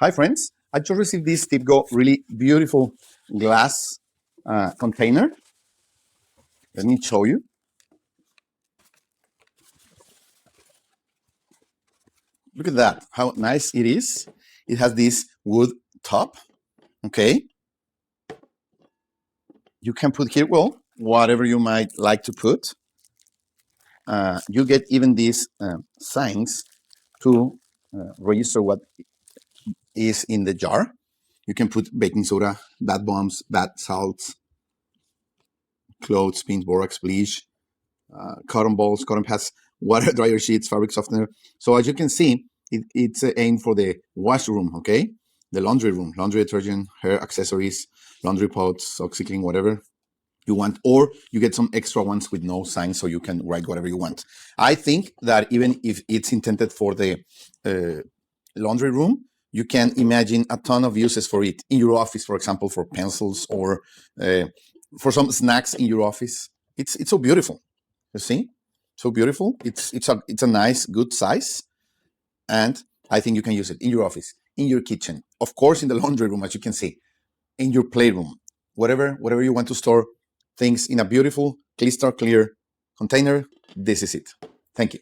Hi friends, I just received this TIPGO really beautiful glass container. Let me show you. Look at that, how nice it is. It has this wood top, okay? You can put here, well, whatever you might like to put. You get even these signs to register what is in the jar. You can put baking soda, bath bombs, bath salts, clothespins, borax, bleach, cotton balls, cotton pads, water dryer sheets, fabric softener. So as you can see, it's aimed for the washroom, okay? The laundry room, laundry detergent, hair accessories, laundry pots, OxyClean, whatever you want, or you get some extra ones with no sign so you can write whatever you want. I think that even if it's intended for the laundry room, you can imagine a ton of uses for it in your office, for example, for pencils or for some snacks in your office. It's so beautiful. You see, so beautiful. It's a nice, good size, and I think you can use it in your office, in your kitchen, of course, in the laundry room, as you can see, in your playroom, whatever you want to store things in a beautiful, crystal clear container. This is it. Thank you.